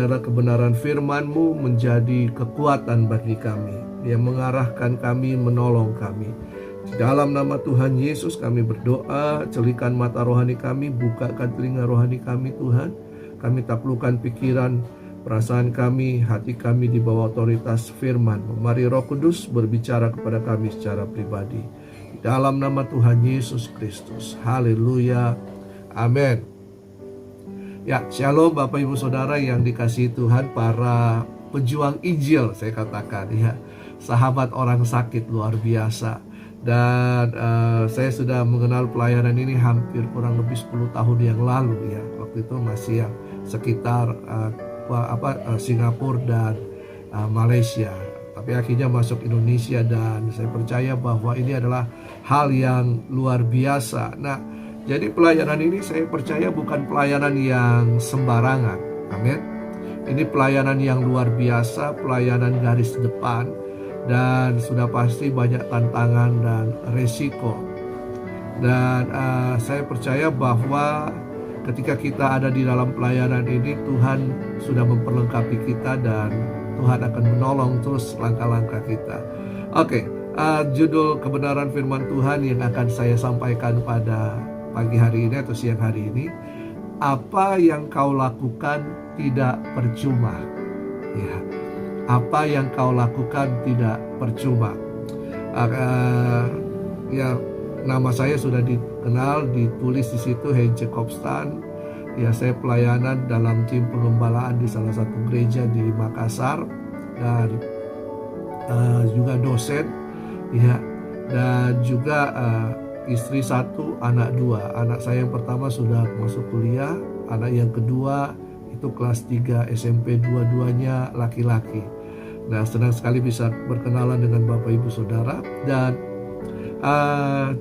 biarlah kebenaran firman-Mu menjadi kekuatan bagi kami, yang mengarahkan kami, menolong kami. Di dalam nama Tuhan Yesus kami berdoa, celikan mata rohani kami, bukakan telinga rohani kami Tuhan. Kami taklukkan pikiran, perasaan kami, hati kami di bawah otoritas firman. Mari Roh Kudus berbicara kepada kami secara pribadi. Di dalam nama Tuhan Yesus Kristus. Haleluya. Amin. Ya, shalom Bapak Ibu Saudara yang dikasihi Tuhan, para pejuang Injil saya katakan ya. Sahabat orang sakit luar biasa. Dan saya sudah mengenal pelayanan ini hampir kurang lebih 10 tahun yang lalu ya. Waktu itu masih yang sekitar Singapura dan Malaysia. Tapi akhirnya masuk Indonesia dan saya percaya bahwa ini adalah hal yang luar biasa. Nah, jadi pelayanan ini saya percaya bukan pelayanan yang sembarangan. Amin. Ini pelayanan yang luar biasa, pelayanan garis depan. Dan sudah pasti banyak tantangan dan resiko. Dan saya percaya bahwa ketika kita ada di dalam pelayanan ini, Tuhan sudah memperlengkapi kita dan Tuhan akan menolong terus langkah-langkah kita. Oke, judul kebenaran firman Tuhan yang akan saya sampaikan pada pagi hari ini atau siang hari ini, apa yang kau lakukan tidak percuma. Ya, apa yang kau lakukan tidak percuma. Ya, nama saya sudah dikenal, ditulis di situ, Heinze Kopstan. Ya, saya pelayanan dalam tim pengembalaan di salah satu gereja di Makassar dan juga dosen. Ya, dan juga istri 1, anak 2. Anak saya yang pertama sudah masuk kuliah, anak yang kedua itu kelas 3 SMP, dua-duanya laki-laki. Nah, senang sekali bisa berkenalan dengan Bapak Ibu Saudara. Dan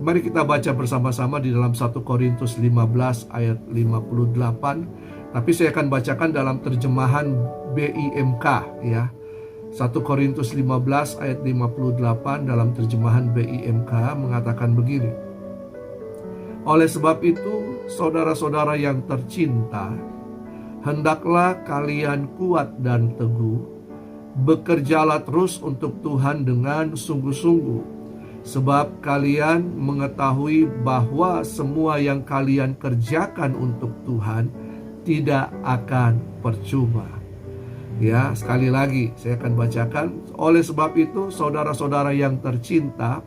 mari kita baca bersama-sama di dalam 1 Korintus 15 ayat 58. Tapi saya akan bacakan dalam terjemahan BIMK ya. 1 Korintus 15 ayat 58 dalam terjemahan BIMK mengatakan begini. Oleh sebab itu, saudara-saudara yang tercinta, hendaklah kalian kuat dan teguh, bekerjalah terus untuk Tuhan dengan sungguh-sungguh, sebab kalian mengetahui bahwa semua yang kalian kerjakan untuk Tuhan tidak akan percuma. Ya, sekali lagi saya akan bacakan. Oleh sebab itu, saudara-saudara yang tercinta,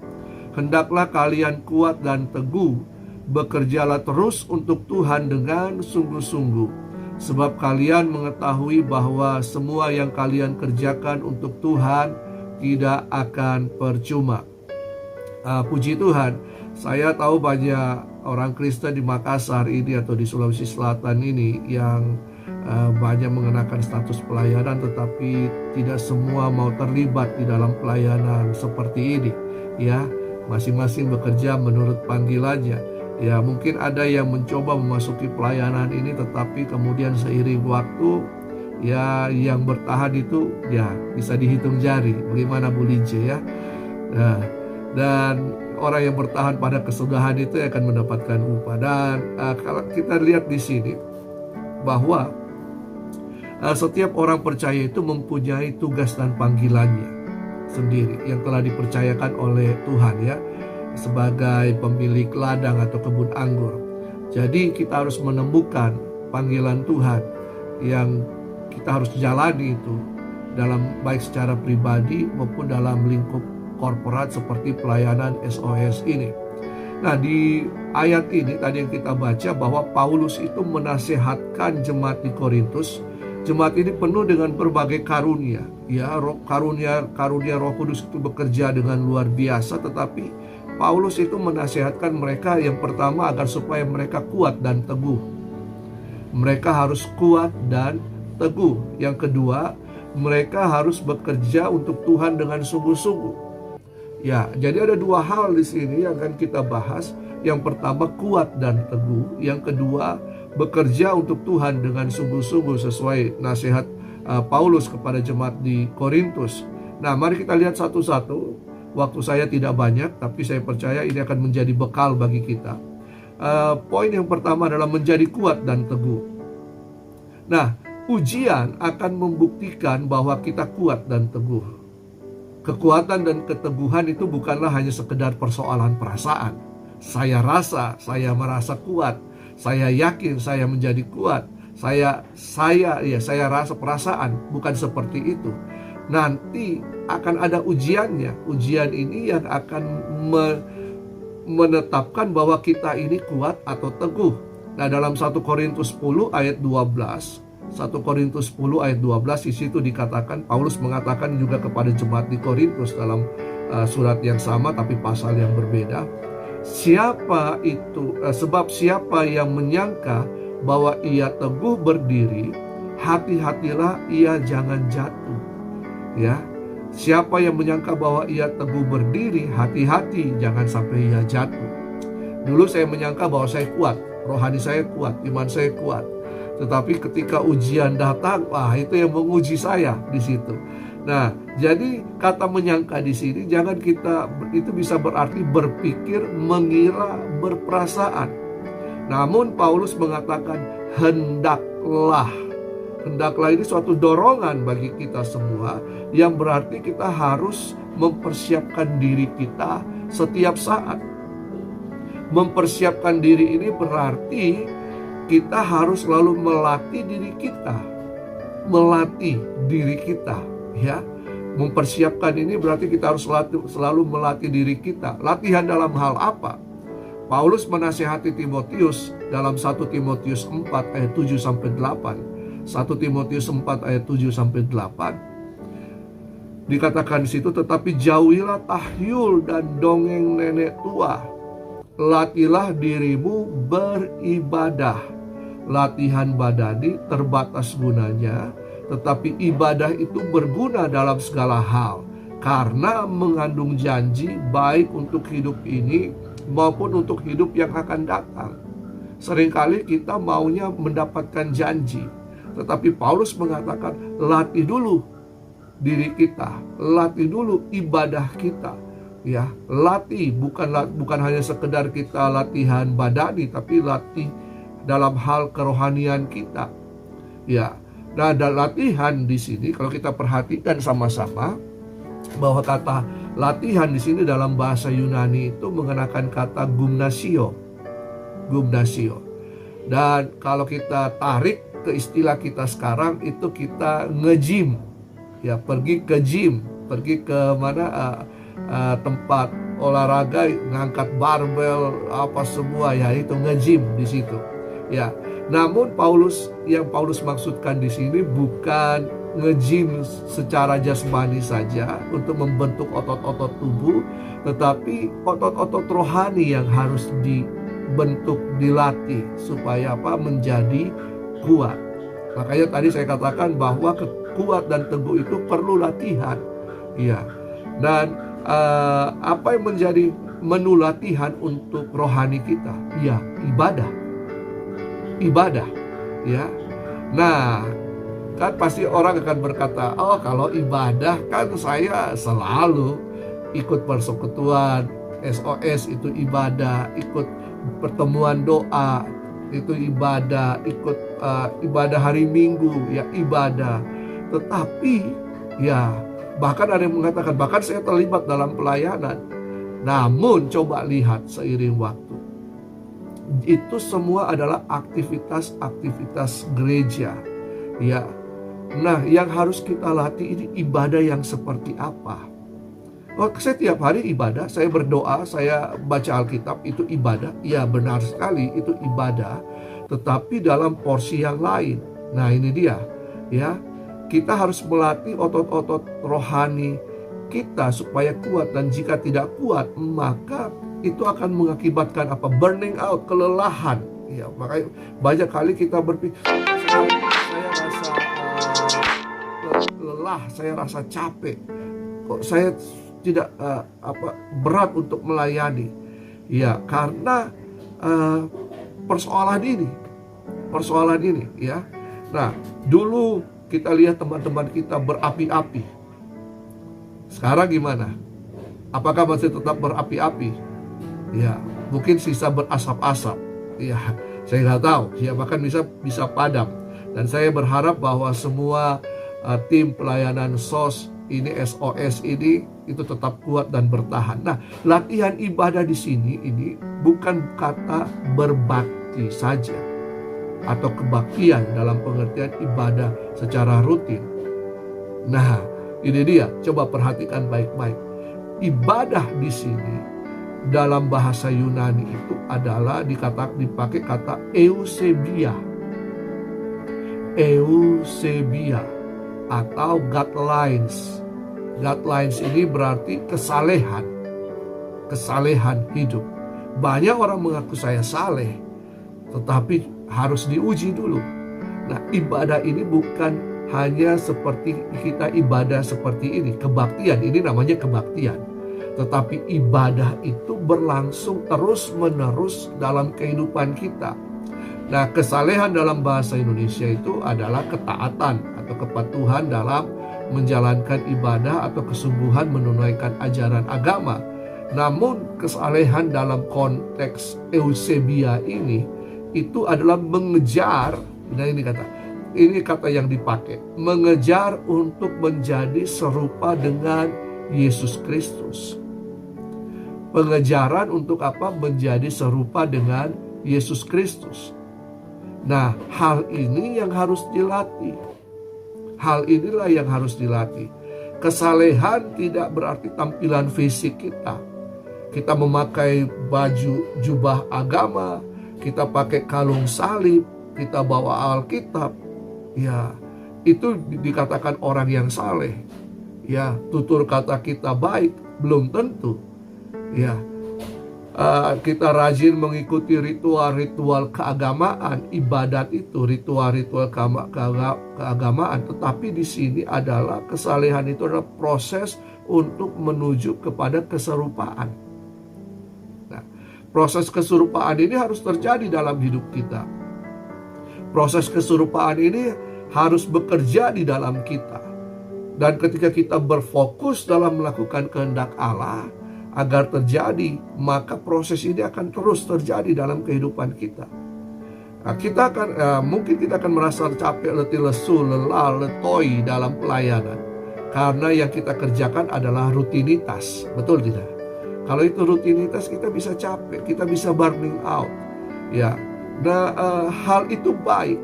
hendaklah kalian kuat dan teguh, bekerjalah terus untuk Tuhan dengan sungguh-sungguh, sebab kalian mengetahui bahwa semua yang kalian kerjakan untuk Tuhan tidak akan percuma. Puji Tuhan, saya tahu banyak orang Kristen di Makassar ini atau di Sulawesi Selatan ini yang banyak mengenakan status pelayanan, tetapi tidak semua mau terlibat di dalam pelayanan seperti ini. Ya, masing-masing bekerja menurut panggilannya. Ya, mungkin ada yang mencoba memasuki pelayanan ini, tetapi kemudian seiring waktu, ya yang bertahan itu ya bisa dihitung jari. Bagaimana Bu Lince ya? Nah, dan orang yang bertahan pada kesudahan itu akan mendapatkan upah. Dan kalau kita lihat di sini bahwa setiap orang percaya itu mempunyai tugas dan panggilannya sendiri yang telah dipercayakan oleh Tuhan ya, sebagai pemilik ladang atau kebun anggur. Jadi kita harus menemukan panggilan Tuhan yang kita harus jalani itu dalam baik secara pribadi maupun dalam lingkup korporat seperti pelayanan SOS ini. Nah, di ayat ini tadi yang kita baca bahwa Paulus itu menasihatkan jemaat di Korintus. Jemaat ini penuh dengan berbagai karunia. Ya, karunia Roh Kudus itu bekerja dengan luar biasa, tetapi Paulus itu menasihatkan mereka yang pertama agar supaya mereka kuat dan teguh. Mereka harus kuat dan teguh. Yang kedua, mereka harus bekerja untuk Tuhan dengan sungguh-sungguh. Ya, jadi ada dua hal di sini yang akan kita bahas. Yang pertama, kuat dan teguh. Yang kedua, bekerja untuk Tuhan dengan sungguh-sungguh sesuai nasihat Paulus kepada jemaat di Korintus. Nah, mari kita lihat satu-satu. Waktu saya tidak banyak, tapi saya percaya ini akan menjadi bekal bagi kita. Poin yang pertama adalah menjadi kuat dan teguh. Nah, Ujian akan membuktikan bahwa kita kuat dan teguh. Kekuatan dan keteguhan itu bukanlah hanya sekedar persoalan perasaan. Saya rasa, saya merasa kuat. Saya yakin saya menjadi kuat. Saya rasa perasaan, bukan seperti itu. Nanti akan ada ujiannya. Ujian ini yang akan menetapkan bahwa kita ini kuat atau teguh. Nah, dalam 1 Korintus 10 ayat 12, 1 Korintus 10 ayat 12 di situ dikatakan, Paulus mengatakan juga kepada jemaat di Korintus dalam surat yang sama tapi pasal yang berbeda. Sebab siapa yang menyangka bahwa ia teguh berdiri, hati-hatilah ia jangan jatuh. Ya. Siapa yang menyangka bahwa ia teguh berdiri, hati-hati jangan sampai ia jatuh. Dulu saya menyangka bahwa saya kuat, rohani saya kuat, iman saya kuat. Tetapi ketika ujian datang, itu yang menguji saya di situ. Nah, jadi kata menyangka di sini itu bisa berarti berpikir, mengira, berperasaan. Namun Paulus mengatakan hendaklah. Hendaklah ini suatu dorongan bagi kita semua, yang berarti kita harus mempersiapkan diri kita setiap saat. Mempersiapkan diri ini berarti kita harus selalu melatih diri kita. Melatih diri kita, ya. Mempersiapkan ini berarti kita harus selalu melatih diri kita. Latihan dalam hal apa? Paulus menasihati Timotius dalam 1 Timotius 4 ayat 7 sampai 8. 1 Timotius 4 ayat 7 sampai 8. Dikatakan di situ, tetapi jauhilah tahyul dan dongeng nenek tua. Latihlah dirimu beribadah. Latihan badani terbatas gunanya, tetapi ibadah itu berguna dalam segala hal, karena mengandung janji baik untuk hidup ini maupun untuk hidup yang akan datang. Seringkali kita maunya mendapatkan janji, tetapi Paulus mengatakan latih dulu diri kita, latih dulu ibadah kita. Ya, latih bukan hanya sekedar kita latihan badani, tapi latih dalam hal kerohanian kita. Ya, nah, ada latihan di sini kalau kita perhatikan sama-sama bahwa kata latihan di sini dalam bahasa Yunani itu mengenakan kata gymnasio. Dan kalau kita tarik ke istilah kita sekarang itu kita nge-gym. Ya, pergi ke gym, pergi ke mana tempat olahraga, ngangkat barbel apa semua, ya itu nge-gym di situ. Ya. Namun yang Paulus maksudkan di sini bukan nge-gym secara jasmani saja untuk membentuk otot-otot tubuh, tetapi otot-otot rohani yang harus dibentuk, dilatih supaya menjadi kuat. Makanya tadi saya katakan bahwa kuat dan teguh itu perlu latihan. Iya. Dan apa yang menjadi menu latihan untuk rohani kita? Ya, ibadah, ya. Nah, kan pasti orang akan berkata, oh kalau ibadah kan saya selalu ikut persekutuan SOS itu ibadah, ikut pertemuan doa itu ibadah, ikut ibadah hari Minggu ya ibadah. Tetapi ya bahkan ada yang mengatakan bahkan saya terlibat dalam pelayanan. Namun coba lihat seiring waktu, itu semua adalah aktivitas-aktivitas gereja, ya. Nah, yang harus kita latih ini ibadah yang seperti apa? Oh, saya tiap hari ibadah, saya berdoa, saya baca Alkitab, itu ibadah. Ya, benar sekali, itu ibadah. Tetapi dalam porsi yang lain. Nah, ini dia, ya. Kita harus melatih otot-otot rohani kita supaya kuat, dan jika tidak kuat maka itu akan mengakibatkan apa? Burning out, kelelahan. Ya, makanya banyak kali kita berpikir saya rasa lelah, saya rasa capek. Kok saya tidak berat untuk melayani? Ya, karena persoalan ini, ya. Nah, dulu kita lihat teman-teman kita berapi-api. Sekarang gimana? Apakah masih tetap berapi-api? Ya, mungkin sisa berasap-asap. Ya, saya nggak tahu. Ya, bahkan bisa padam. Dan saya berharap bahwa semua tim pelayanan SOS ini itu tetap kuat dan bertahan. Nah, latihan ibadah di sini ini bukan kata berbakti saja atau kebaktian dalam pengertian ibadah secara rutin. Nah, ini dia, coba perhatikan baik-baik. Ibadah di sini dalam bahasa Yunani itu adalah dipakai kata eusebia. Eusebia atau godlines. Godlines ini berarti kesalehan hidup. Banyak orang mengaku saya saleh, tetapi harus diuji dulu. Nah, ibadah ini bukan hanya seperti kita ibadah seperti ini, kebaktian, ini namanya kebaktian. Tetapi ibadah itu berlangsung terus-menerus dalam kehidupan kita. Nah, kesalehan dalam bahasa Indonesia itu adalah ketaatan atau kepatuhan dalam menjalankan ibadah atau kesungguhan menunaikan ajaran agama. Namun kesalehan dalam konteks eusebia ini itu adalah mengejar, nah ini kata yang dipakai, mengejar untuk menjadi serupa dengan Yesus Kristus. Pengejaran untuk apa? Menjadi serupa dengan Yesus Kristus. Nah, hal ini yang harus dilatih. Hal inilah yang harus dilatih. Kesalehan tidak berarti tampilan fisik kita. Kita memakai baju jubah agama, kita pakai kalung salib, kita bawa Alkitab. Ya, itu dikatakan orang yang saleh. Ya, tutur kata kita baik, belum tentu. Ya, kita rajin mengikuti ritual-ritual keagamaan, ibadat itu, ritual-ritual keagamaan. Tetapi di sini adalah kesalehan itu adalah proses untuk menuju kepada keserupaan. Nah, proses keserupaan ini harus terjadi dalam hidup kita. Proses keserupaan ini harus bekerja di dalam kita. Dan ketika kita berfokus dalam melakukan kehendak Allah agar terjadi, maka proses ini akan terus terjadi dalam kehidupan kita. Nah, mungkin kita akan merasa capek, letih, lesu, lelah, letoi dalam pelayanan karena yang kita kerjakan adalah rutinitas, betul tidak? Kalau itu rutinitas, kita bisa capek, kita bisa burning out. Ya, nah hal itu baik.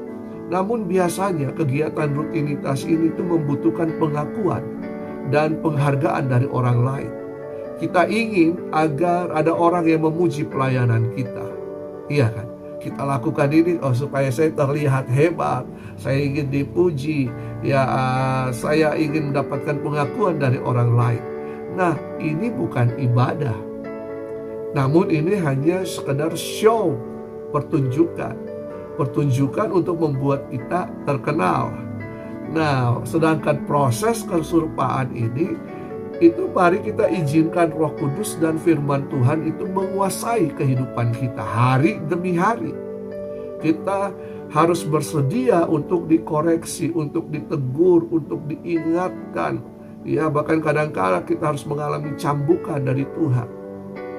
Namun biasanya kegiatan rutinitas ini itu membutuhkan pengakuan dan penghargaan dari orang lain. Kita ingin agar ada orang yang memuji pelayanan kita. Iya kan? Kita lakukan ini supaya saya terlihat hebat. Saya ingin dipuji. Ya, saya ingin mendapatkan pengakuan dari orang lain. Nah, ini bukan ibadah. Namun ini hanya sekedar show, pertunjukan. Pertunjukan untuk membuat kita terkenal. Nah, sedangkan proses keserupaan ini, itu mari kita izinkan Roh Kudus dan firman Tuhan itu menguasai kehidupan kita hari demi hari. Kita harus bersedia untuk dikoreksi, untuk ditegur, untuk diingatkan. Ya, bahkan kadang-kadang kita harus mengalami cambukan dari Tuhan.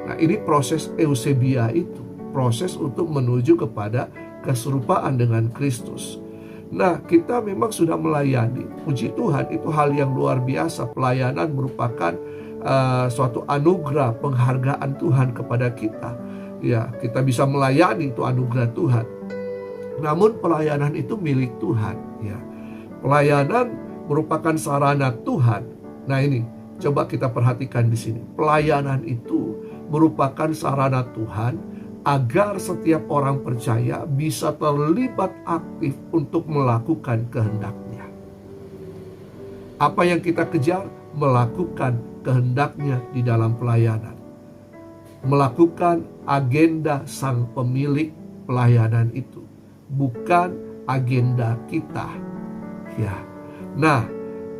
Nah, ini proses eusebia itu, proses untuk menuju kepada keserupaan dengan Kristus. Nah, kita memang sudah melayani. Puji Tuhan, itu hal yang luar biasa. Pelayanan merupakan suatu anugerah, penghargaan Tuhan kepada kita. Ya, kita bisa melayani, itu anugerah Tuhan. Namun pelayanan itu milik Tuhan. Ya, pelayanan merupakan sarana Tuhan. Nah, ini coba kita perhatikan di sini. Pelayanan itu merupakan sarana Tuhan agar setiap orang percaya bisa terlibat aktif untuk melakukan kehendaknya. Apa yang kita kejar? Melakukan kehendaknya di dalam pelayanan. Melakukan agenda sang pemilik pelayanan itu. Bukan agenda kita. Ya. Nah,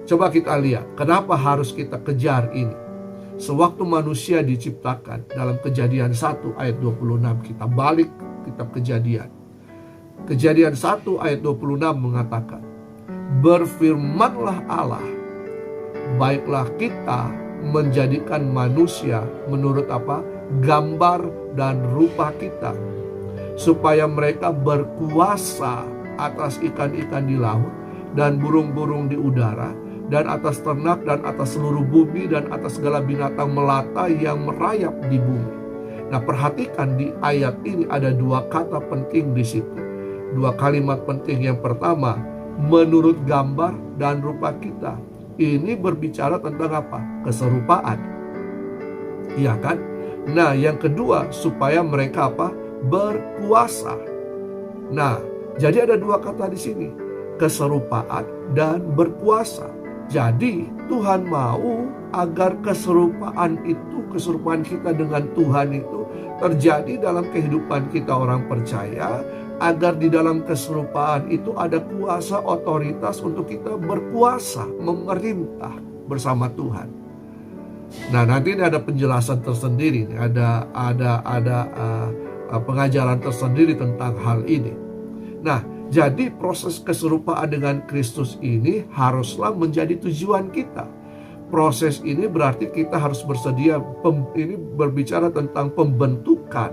coba kita lihat kenapa harus kita kejar ini. Sewaktu manusia diciptakan, dalam Kejadian 1 ayat 26, kita balik kitab Kejadian. Kejadian 1 ayat 26 mengatakan, berfirmanlah Allah, baiklah kita menjadikan manusia menurut apa? Gambar dan rupa kita, supaya mereka berkuasa atas ikan-ikan di laut, dan burung-burung di udara, dan atas ternak, dan atas seluruh bumi, dan atas segala binatang melata yang merayap di bumi. Nah, perhatikan di ayat ini ada dua kata penting di situ. Dua kalimat penting. Yang pertama, menurut gambar dan rupa kita. Ini berbicara tentang apa? Keserupaan. Iya kan? Nah, yang kedua, supaya mereka apa? Berkuasa. Nah, jadi ada dua kata di sini, keserupaan dan berkuasa. Jadi Tuhan mau agar keserupaan kita dengan Tuhan itu terjadi dalam kehidupan kita orang percaya, agar di dalam keserupaan itu ada kuasa otoritas untuk kita berkuasa, memerintah bersama Tuhan. Nah, nanti ini ada penjelasan tersendiri, ada pengajaran tersendiri tentang hal ini. Nah, jadi proses keserupaan dengan Kristus ini haruslah menjadi tujuan kita. Proses ini berarti kita harus bersedia, ini berbicara tentang pembentukan,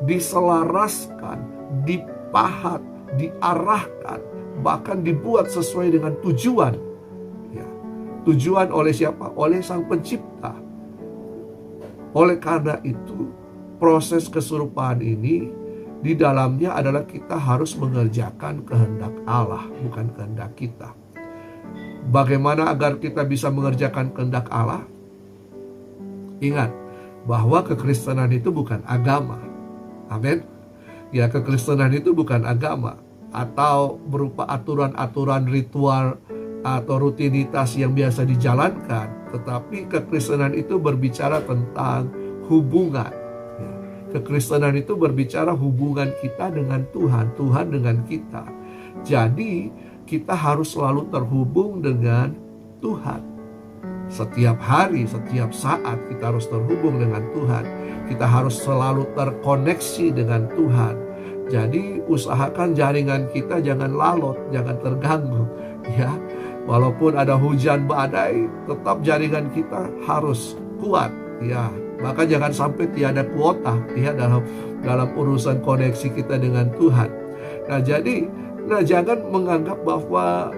diselaraskan, dipahat, diarahkan, bahkan dibuat sesuai dengan tujuan. Ya, tujuan oleh siapa? Oleh Sang Pencipta. Oleh karena itu, proses keserupaan ini di dalamnya adalah kita harus mengerjakan kehendak Allah, bukan kehendak kita. Bagaimana agar kita bisa mengerjakan kehendak Allah? Ingat bahwa kekristenan itu bukan agama. Amin. Ya, kekristenan itu bukan agama atau berupa aturan-aturan ritual atau rutinitas yang biasa dijalankan. Tetapi kekristenan itu berbicara tentang hubungan. Ya, kekristenan itu berbicara hubungan kita dengan Tuhan, Tuhan dengan kita. Jadi kita harus selalu terhubung dengan Tuhan. Setiap hari, setiap saat kita harus terhubung dengan Tuhan. Kita harus selalu terkoneksi dengan Tuhan. Jadi usahakan jaringan kita jangan lalot, jangan terganggu. Ya, walaupun ada hujan badai, tetap jaringan kita harus kuat. Ya, maka jangan sampai tiada kuota ya dalam urusan koneksi kita dengan Tuhan. Nah, jangan menganggap bahwa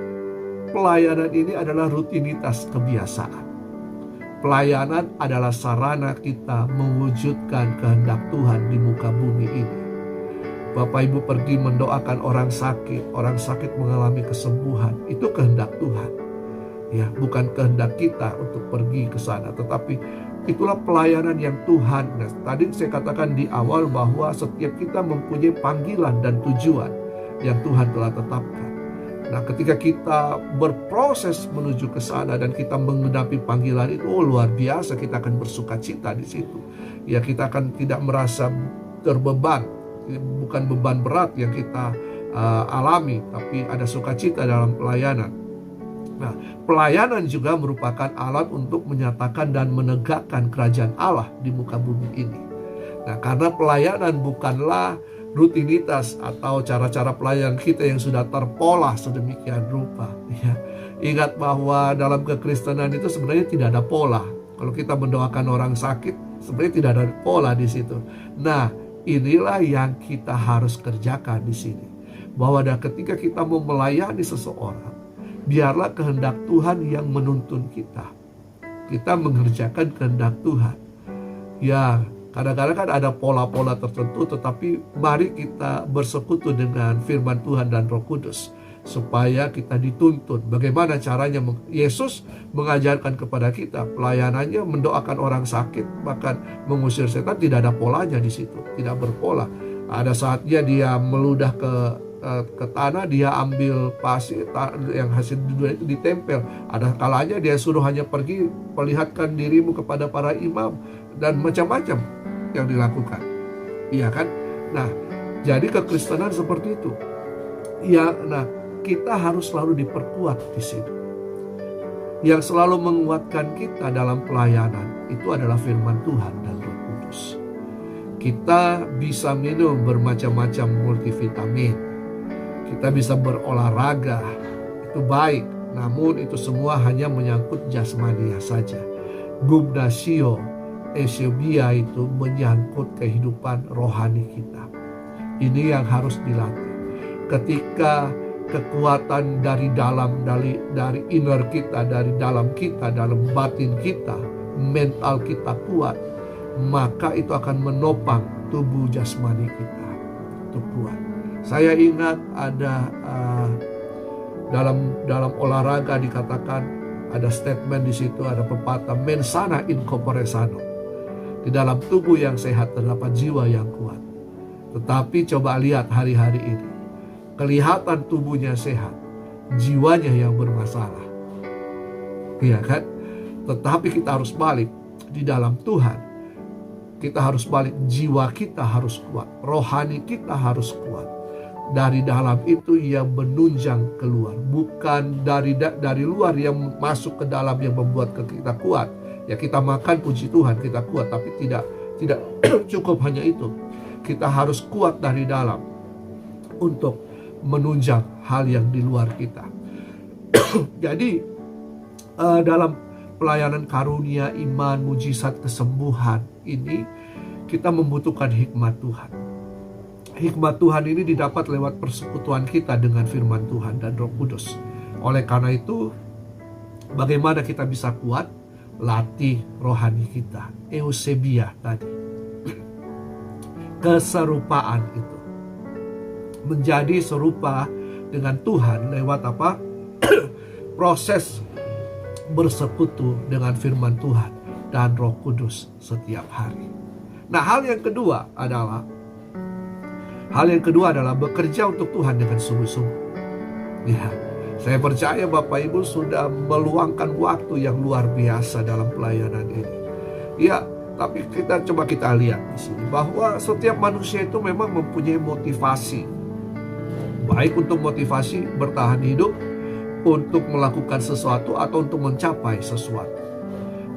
pelayanan ini adalah rutinitas kebiasaan. Pelayanan adalah sarana kita mewujudkan kehendak Tuhan di muka bumi ini. Bapak Ibu pergi mendoakan orang sakit mengalami kesembuhan, itu kehendak Tuhan. Ya, bukan kehendak kita untuk pergi ke sana, tetapi itulah pelayanan yang Tuhan. Nah, tadi saya katakan di awal bahwa setiap kita mempunyai panggilan dan tujuan yang Tuhan telah tetapkan. Nah, ketika kita berproses menuju ke sana dan kita menghadapi panggilan itu, luar biasa, kita akan bersuka cita di situ. Ya, kita akan tidak merasa terbeban, bukan beban berat yang kita alami, tapi ada sukacita dalam pelayanan. Nah, pelayanan juga merupakan alat untuk menyatakan dan menegakkan kerajaan Allah di muka bumi ini. Nah, karena pelayanan bukanlah rutinitas atau cara-cara pelayanan kita yang sudah terpola sedemikian rupa. Ya. Ingat bahwa dalam kekristenan itu sebenarnya tidak ada pola. Kalau kita mendoakan orang sakit, sebenarnya tidak ada pola di situ. Nah, inilah yang kita harus kerjakan di sini. Bahwa ketika kita mau melayani seseorang, biarlah kehendak Tuhan yang menuntun kita. Kita mengerjakan kehendak Tuhan. Ya, kadang-kadang kan ada pola-pola tertentu, tetapi mari kita bersekutu dengan firman Tuhan dan Roh Kudus supaya kita dituntun. Bagaimana caranya? Yesus mengajarkan kepada kita pelayanannya mendoakan orang sakit, bahkan mengusir setan, tidak ada polanya di situ, tidak berpola. Ada saatnya dia meludah ke tanah, dia ambil pasir yang hasil duduhan itu ditempel. Ada kalanya dia suruh hanya pergi, perlihatkan dirimu kepada para imam, dan macam-macam yang dilakukan. Iya kan? Nah, jadi kekristenan seperti itu. Ya, nah, kita harus selalu diperkuat di situ. Yang selalu menguatkan kita dalam pelayanan itu adalah firman Tuhan dan Roh Kudus. Kita bisa minum bermacam-macam multivitamin. Kita bisa berolahraga. Itu baik, namun itu semua hanya menyangkut jasmania saja. Gymnasio Eusebia itu menyangkut kehidupan rohani kita. Ini yang harus dilatih. ketika kekuatan dari dalam, dari inner kita, dari dalam kita, dalam batin kita, mental kita kuat, maka itu akan menopang tubuh jasmani kita untuk kuat. Saya ingat ada dalam olahraga dikatakan, ada statement di situ, ada pepatah mens sana in corpore sano. Di dalam tubuh yang sehat terdapat jiwa yang kuat. Tetapi coba lihat hari-hari ini, kelihatan tubuhnya sehat, jiwanya yang bermasalah. Iya kan? Tetapi kita harus balik di dalam Tuhan. Kita harus balik, jiwa kita harus kuat, rohani kita harus kuat. Dari dalam itu yang menunjang keluar, bukan dari luar yang masuk ke dalam yang membuat kita kuat. Ya kita makan puji Tuhan kita kuat, tapi tidak cukup hanya itu. Kita harus kuat dari dalam untuk menunjang hal yang di luar kita. Jadi dalam pelayanan karunia, iman, mujizat, kesembuhan ini kita membutuhkan hikmat Tuhan. Hikmat Tuhan ini didapat lewat persekutuan kita dengan firman Tuhan dan Roh Kudus. Oleh karena itu, bagaimana kita bisa kuat? Latih rohani kita, eusebia tadi. Keserupaan itu. Menjadi serupa dengan Tuhan lewat apa? Proses bersekutu dengan firman Tuhan dan Roh Kudus setiap hari. Nah, hal yang kedua adalah bekerja untuk Tuhan dengan sungguh-sungguh. Ya, saya percaya Bapak Ibu sudah meluangkan waktu yang luar biasa dalam pelayanan ini. Ya, tapi coba kita lihat di sini bahwa setiap manusia itu memang mempunyai motivasi. Baik untuk motivasi bertahan hidup, untuk melakukan sesuatu atau untuk mencapai sesuatu.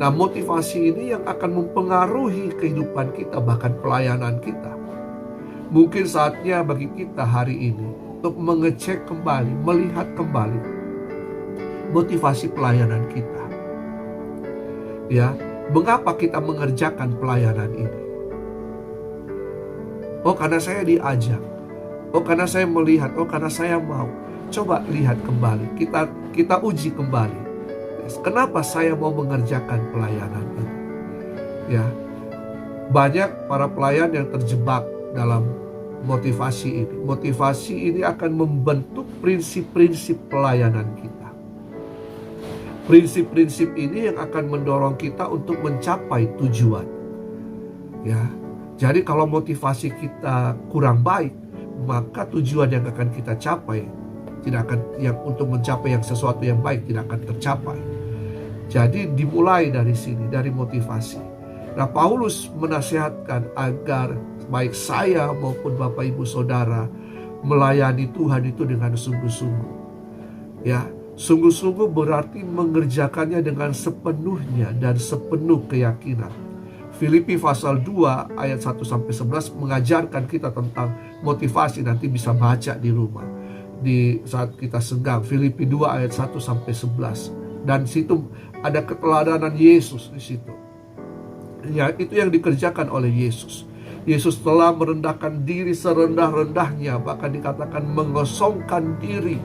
Nah, motivasi ini yang akan mempengaruhi kehidupan kita, bahkan pelayanan kita. Mungkin saatnya bagi kita hari ini untuk mengecek kembali, melihat kembali motivasi pelayanan kita. Ya, mengapa kita mengerjakan pelayanan ini? Oh, karena saya diajak. Oh, karena saya melihat. Oh, karena saya mau. Coba lihat kembali, kita uji kembali. Kenapa saya mau mengerjakan pelayanan ini? Ya, banyak para pelayan yang terjebak dalam motivasi ini. Motivasi ini akan membentuk prinsip-prinsip pelayanan kita. Prinsip-prinsip ini yang akan mendorong kita untuk mencapai tujuan. Ya, jadi kalau motivasi kita kurang baik, maka tujuan yang akan kita capai tidak akan, yang untuk mencapai yang sesuatu yang baik tidak akan tercapai. Jadi dimulai dari sini, dari motivasi. Nah, Paulus menasihatkan agar baik saya maupun Bapak Ibu Saudara melayani Tuhan itu dengan sungguh-sungguh. Ya, sungguh-sungguh berarti mengerjakannya dengan sepenuhnya dan sepenuh keyakinan. Filipi pasal 2 ayat 1-11 mengajarkan kita tentang motivasi. Nanti bisa baca di rumah di saat kita senggang. Filipi 2 ayat 1-11. Dan situ ada keteladanan Yesus di situ. Ya, itu yang dikerjakan oleh Yesus. Yesus telah merendahkan diri serendah-rendahnya, bahkan dikatakan mengosongkan diri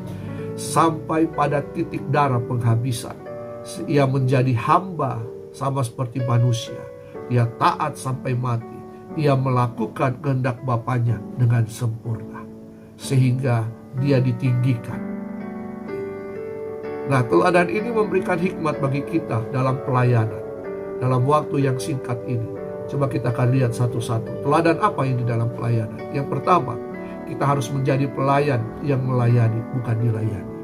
sampai pada titik darah penghabisan. Ia menjadi hamba sama seperti manusia. Ia taat sampai mati. Ia melakukan kehendak Bapanya dengan sempurna, sehingga dia ditinggikan. Nah, teladan ini memberikan hikmat bagi kita dalam pelayanan, dalam waktu yang singkat ini. Coba kita akan lihat satu-satu. Teladan apa ini dalam pelayanan? Yang pertama, kita harus menjadi pelayan yang melayani, bukan dilayani.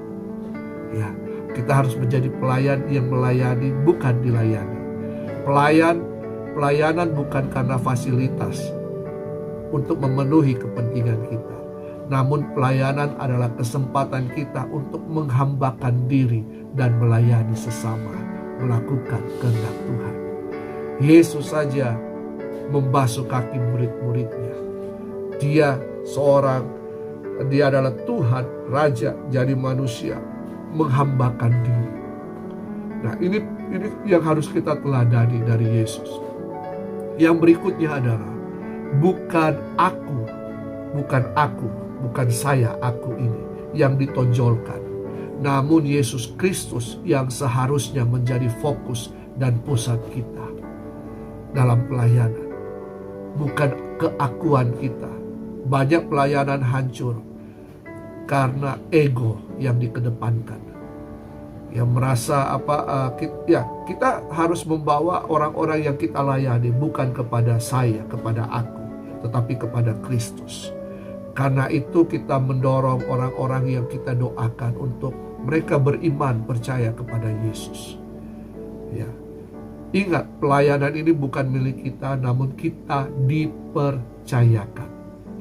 Ya, kita harus menjadi pelayan yang melayani, bukan dilayani. Pelayanan bukan karena fasilitas untuk memenuhi kepentingan kita. Namun pelayanan adalah kesempatan kita untuk menghambakan diri dan melayani sesama, melakukan kehendak Tuhan. Yesus saja membasuh kaki murid-muridnya. Dia adalah Tuhan, Raja, jadi manusia, menghambakan diri. Nah, ini yang harus kita teladani dari Yesus. Yang berikutnya adalah bukan aku bukan saya, aku ini yang ditonjolkan, namun Yesus Kristus yang seharusnya menjadi fokus dan pusat kita dalam pelayanan, bukan keakuan kita. Banyak pelayanan hancur karena ego yang dikedepankan, yang merasa kita harus membawa orang-orang yang kita layani bukan kepada saya, kepada aku, tetapi kepada Kristus. Karena itu kita mendorong orang-orang yang kita doakan untuk mereka beriman, percaya kepada Yesus. Ya. Ingat, pelayanan ini bukan milik kita, namun kita dipercayakan.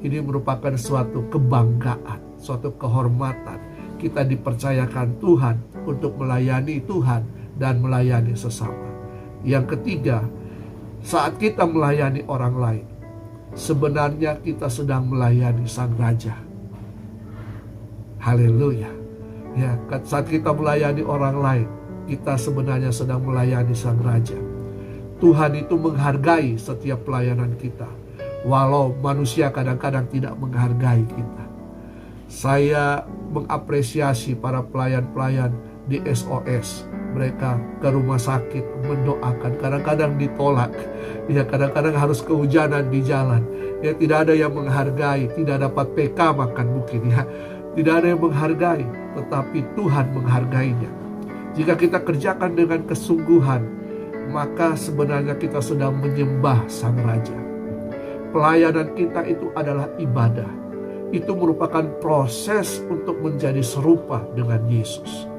Ini merupakan suatu kebanggaan, suatu kehormatan. Kita dipercayakan Tuhan untuk melayani Tuhan dan melayani sesama. Yang ketiga, saat kita melayani orang lain, sebenarnya kita sedang melayani Sang Raja. Haleluya. Ya, saat kita melayani orang lain, kita sebenarnya sedang melayani Sang Raja. Tuhan itu menghargai setiap pelayanan kita, walau manusia kadang-kadang tidak menghargai kita. Saya mengapresiasi para pelayan-pelayan di SOS. Mereka ke rumah sakit mendoakan, kadang-kadang ditolak. Ya, kadang-kadang harus kehujanan di jalan. Ya, tidak ada yang menghargai, tidak dapat PK makan mungkin ya. Tidak ada yang menghargai, tetapi Tuhan menghargainya. Jika kita kerjakan dengan kesungguhan, maka sebenarnya kita sedang menyembah Sang Raja. Pelayanan kita itu adalah ibadah. Itu merupakan proses untuk menjadi serupa dengan Yesus.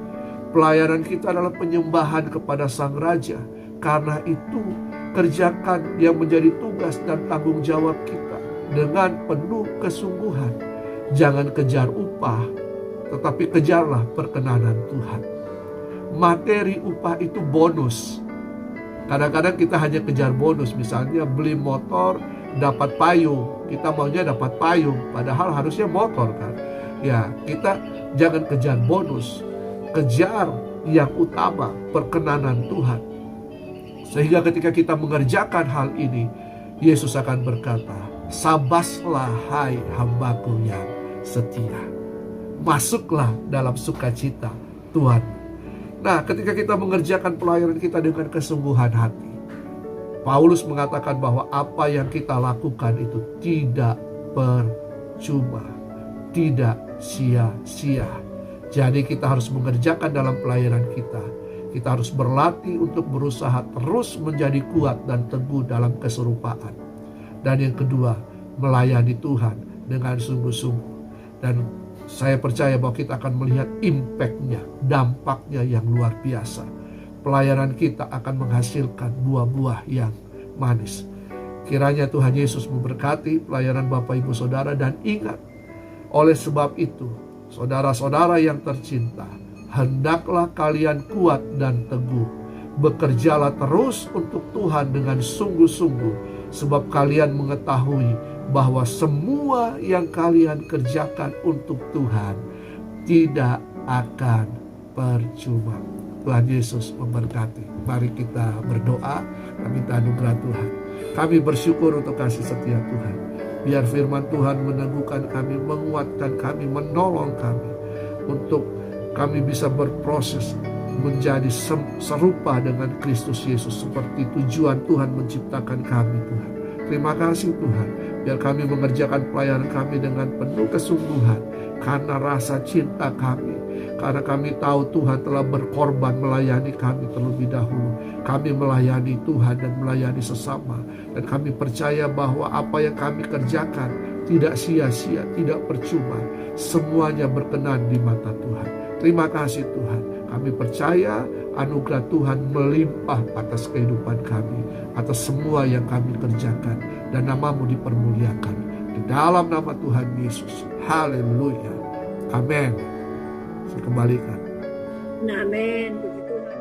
Pelayanan kita adalah penyembahan kepada Sang Raja. Karena itu, kerjakan yang menjadi tugas dan tanggung jawab kita dengan penuh kesungguhan. Jangan kejar upah, tetapi kejarlah perkenanan Tuhan. Materi upah itu bonus. Kadang-kadang kita hanya kejar bonus, misalnya beli motor dapat payung, kita maunya dapat payung, padahal harusnya motor kan. Ya, kita jangan kejar bonus, kejar yang utama, perkenanan Tuhan. Sehingga ketika kita mengerjakan hal ini, Yesus akan berkata, "Sabaslah hai hambaku yang setia, masuklah dalam sukacita Tuhan." Nah, ketika kita mengerjakan pelayanan kita dengan kesungguhan hati, Paulus mengatakan bahwa apa yang kita lakukan itu tidak percuma, tidak sia-sia. Jadi kita harus mengerjakan dalam pelayanan kita. Kita harus berlatih untuk berusaha terus menjadi kuat dan teguh dalam keserupaan. Dan yang kedua, melayani Tuhan dengan sungguh-sungguh. Dan saya percaya bahwa kita akan melihat impact-nya, dampaknya yang luar biasa. Pelayanan kita akan menghasilkan buah-buah yang manis. Kiranya Tuhan Yesus memberkati pelayanan Bapak Ibu Saudara. Dan ingat, oleh sebab itu, saudara-saudara yang tercinta, hendaklah kalian kuat dan teguh. Bekerjalah terus untuk Tuhan dengan sungguh-sungguh, sebab kalian mengetahui bahwa semua yang kalian kerjakan untuk Tuhan tidak akan percuma. Tuhan Yesus memberkati. Mari kita berdoa, kami minta anugerah Tuhan. Kami bersyukur untuk kasih setia Tuhan. Biar firman Tuhan meneguhkan kami, menguatkan kami, menolong kami, untuk kami bisa berproses menjadi serupa dengan Kristus Yesus, seperti tujuan Tuhan menciptakan kami, Tuhan. Terima kasih Tuhan, biar kami mengerjakan pelayanan kami dengan penuh kesungguhan, karena rasa cinta kami, karena kami tahu Tuhan telah berkorban melayani kami terlebih dahulu. Kami melayani Tuhan dan melayani sesama, dan kami percaya bahwa apa yang kami kerjakan tidak sia-sia, tidak percuma, semuanya berkenan di mata Tuhan. Terima kasih Tuhan, kami percaya anugerah Tuhan melimpah atas kehidupan kami, atas semua yang kami kerjakan, dan nama-Mu dipermuliakan. Di dalam nama Tuhan Yesus. Haleluya. Amin. Saya kembalikan. Amin. Puji Tuhan.